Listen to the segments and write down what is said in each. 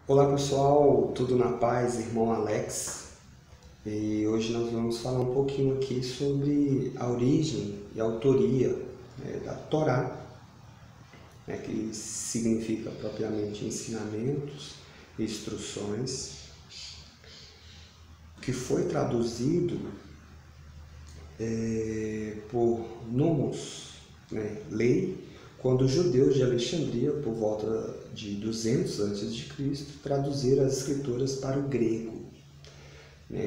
Olá pessoal, tudo na paz, irmão Alex. E hoje nós vamos falar um pouquinho aqui sobre a origem e a autoria, da Torá, que significa propriamente ensinamentos, instruções, que foi traduzido por nomos, lei, quando os judeus de Alexandria, por volta de 200 a.C., traduziram as escrituras para o grego,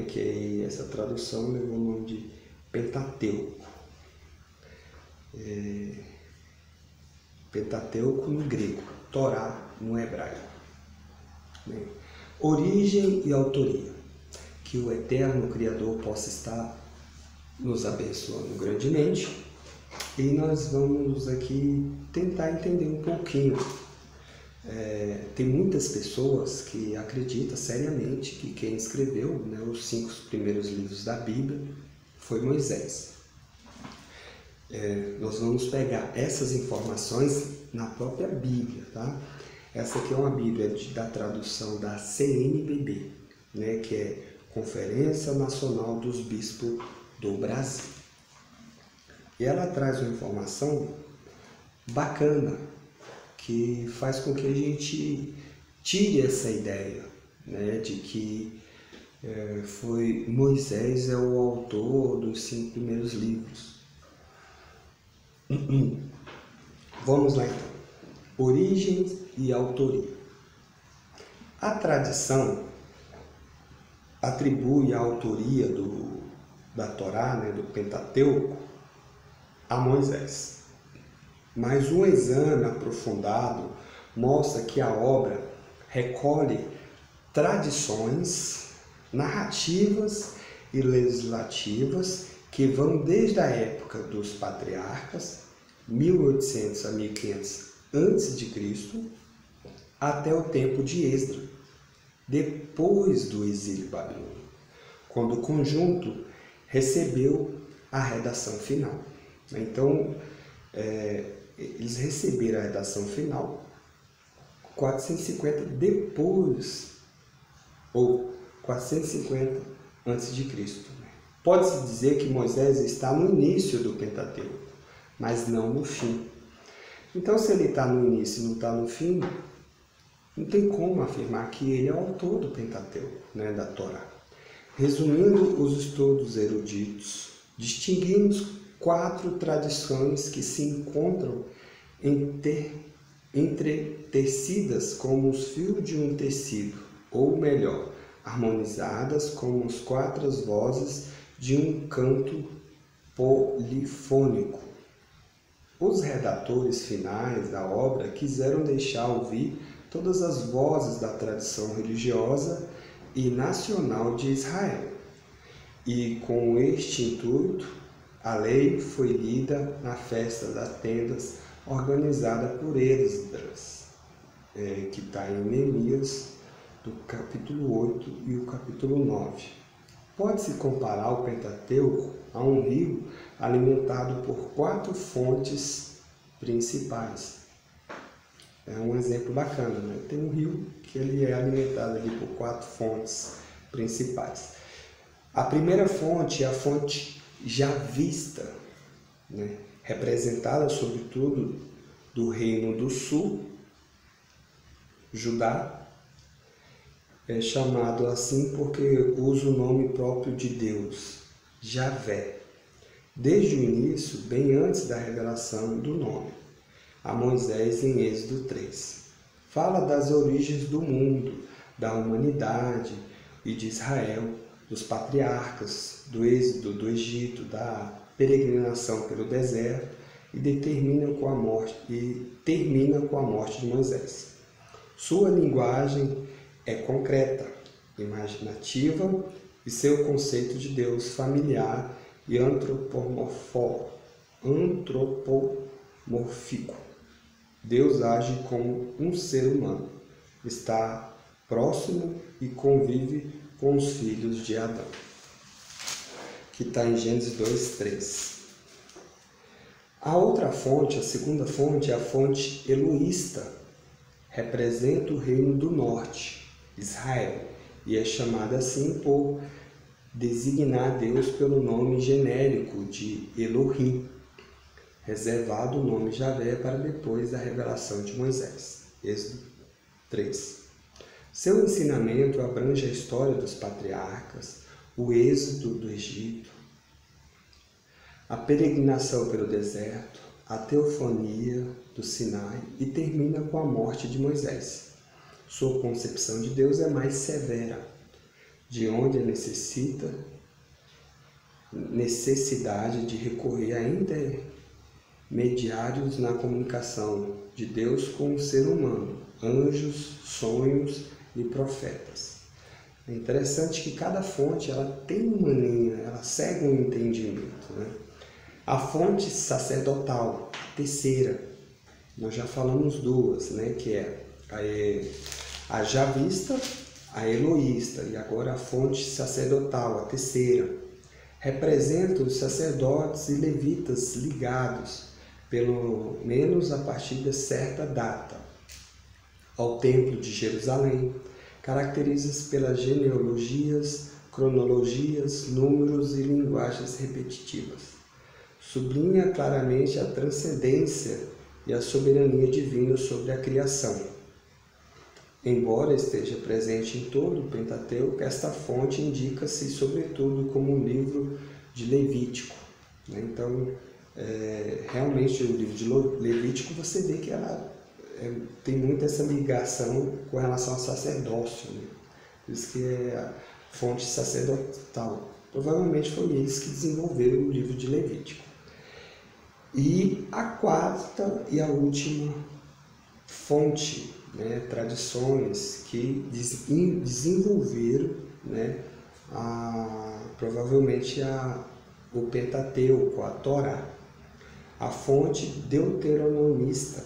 que essa tradução levou o nome de Pentateuco. Pentateuco no grego, Torá no hebraico. Origem e autoria. Que o eterno Criador possa estar nos abençoando grandemente. E nós vamos aqui tentar entender um pouquinho. Tem muitas pessoas que acreditam seriamente que quem escreveu os 5 primeiros livros da Bíblia foi Moisés. Nós vamos pegar essas informações na própria Bíblia, tá? Essa aqui é uma Bíblia da tradução da CNBB, que é Conferência Nacional dos Bispos do Brasil. E ela traz uma informação bacana, que faz com que a gente tire essa ideia, de que foi Moisés é o autor dos 5 primeiros livros. Vamos lá então. Origem e autoria. A tradição atribui a autoria da Torá, do Pentateuco, a Moisés. Mas um exame aprofundado mostra que a obra recolhe tradições narrativas e legislativas que vão desde a época dos patriarcas, 1800 a 1500 a.C., até o tempo de Esdras, depois do exílio babilônico, quando o conjunto recebeu a redação final. Então, eles receberam a redação final 450 depois, ou 450 a.C. Pode-se dizer que Moisés está no início do Pentateuco, mas não no fim. Então, se ele está no início e não está no fim, não tem como afirmar que ele é o autor do Pentateuco, da Torá. Resumindo os estudos eruditos, distinguimos 4 tradições que se encontram entretecidas como os fios de um tecido, ou melhor, harmonizadas como as 4 vozes de um canto polifônico. Os redatores finais da obra quiseram deixar ouvir todas as vozes da tradição religiosa e nacional de Israel. E com este intuito, a lei foi lida na festa das tendas, organizada por Esdras, que está em Neemias, do capítulo 8 e o capítulo 9. Pode-se comparar o Pentateuco a um rio alimentado por 4 fontes principais. É um exemplo bacana, Tem um rio que ele é alimentado ali por 4 fontes principais. A primeira fonte é a fonte javista, representada sobretudo do Reino do Sul, Judá, é chamado assim porque usa o nome próprio de Deus, Javé, desde o início, bem antes da revelação do nome, a Moisés em Êxodo 3. Fala das origens do mundo, da humanidade e de Israel, dos patriarcas, do êxodo do Egito, da peregrinação pelo deserto e termina com a morte de Moisés. Sua linguagem é concreta, imaginativa e seu conceito de Deus familiar e antropomórfico. Deus age como um ser humano, está próximo e convive com os filhos de Adão, que está em Gênesis 2:3. A outra fonte, a segunda fonte, é a fonte eloísta, representa o reino do norte, Israel, e é chamada assim por designar Deus pelo nome genérico de Elohim, reservado o nome Javé para depois da revelação de Moisés. Êxodo 3. Seu ensinamento abrange a história dos patriarcas, o êxodo do Egito, a peregrinação pelo deserto, a teofania do Sinai e termina com a morte de Moisés. Sua concepção de Deus é mais severa, de onde necessidade de recorrer a intermediários na comunicação de Deus com o ser humano, anjos, sonhos e profetas. É interessante que cada fonte ela tem uma linha, ela segue um entendimento, né? A fonte sacerdotal, a terceira, nós já falamos duas, né? Que é a javista, a eloísta, e agora a fonte sacerdotal, a terceira, representa os sacerdotes e levitas ligados, pelo menos a partir de certa data, ao Templo de Jerusalém, caracterizadas pelas genealogias, cronologias, números e linguagens repetitivas. Sublinha claramente a transcendência e a soberania divina sobre a criação. Embora esteja presente em todo o Pentateuco, esta fonte indica-se sobretudo como um livro de Levítico, né? Então, realmente o livro de Levítico você vê que ela tem muito essa ligação com relação ao sacerdócio, né? Por isso que é a fonte sacerdotal. Provavelmente foi eles que desenvolveram o livro de Levítico. E a quarta e a última fonte, né, tradições que desenvolveram, né, provavelmente o Pentateuco, a Torá. A fonte deuteronomista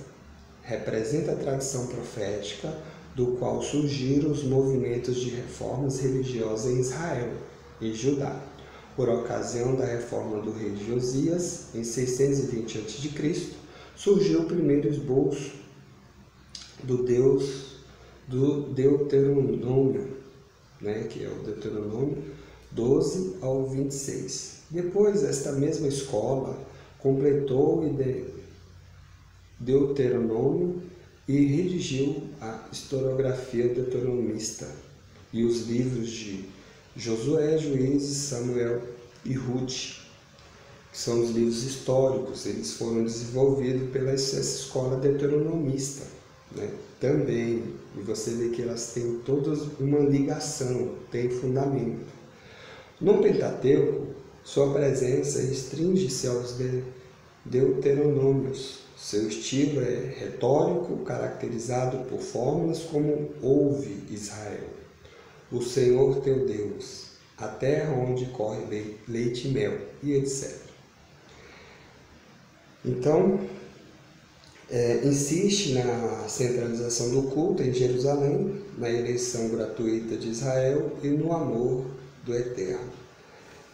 representa a tradição profética do qual surgiram os movimentos de reformas religiosas em Israel e Judá. Por ocasião da reforma do rei Josias, em 620 a.C., surgiu o primeiro esboço do Deuteronômio, né, que é o Deuteronômio 12 ao 26. Depois, esta mesma escola completou o Deuteronômio e redigiu a historiografia deuteronomista e os livros de Josué, Juízes, Samuel e Ruth, que são os livros históricos. Eles foram desenvolvidos pela essa escola deuteronomista, né? Também, e você vê que elas têm todas uma ligação, têm fundamento. No Pentateuco, sua presença restringe-se aos deuteronômios. Seu estilo é retórico, caracterizado por fórmulas como ouve Israel, o Senhor teu Deus, a terra onde corre leite e mel, e etc. Então, insiste na centralização do culto em Jerusalém, na eleição gratuita de Israel e no amor do Eterno.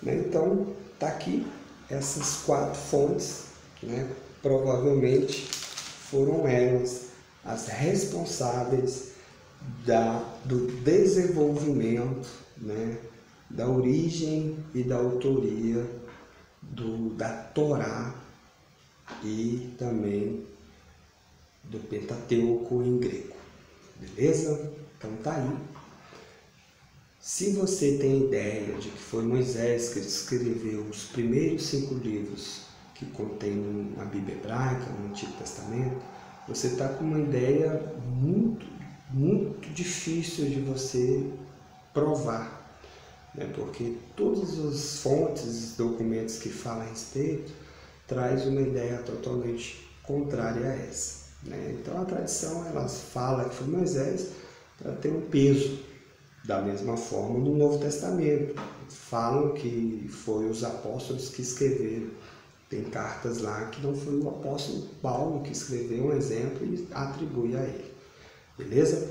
Então, está aqui essas quatro fontes, né? Provavelmente foram elas as responsáveis do desenvolvimento, né, da origem e da autoria da Torá e também do Pentateuco em grego. Beleza? Então tá aí. Se você tem ideia de que foi Moisés que escreveu os primeiros 5 livros que contém a Bíblia hebraica, no Antigo Testamento, você está com uma ideia muito difícil de você provar, né? Porque todas as fontes, documentos que falam a respeito, traz uma ideia totalmente contrária a essa, né? Então a tradição ela fala que foi Moisés para ter um peso. Da mesma forma, no Novo Testamento, falam que foi os apóstolos que escreveram. Tem cartas lá que não foi o apóstolo Paulo que escreveu um exemplo e atribui a ele. Beleza?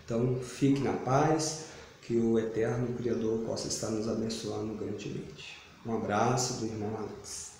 Então, fique na paz, que o Eterno Criador possa estar nos abençoando grandemente. Um abraço do irmão Alex.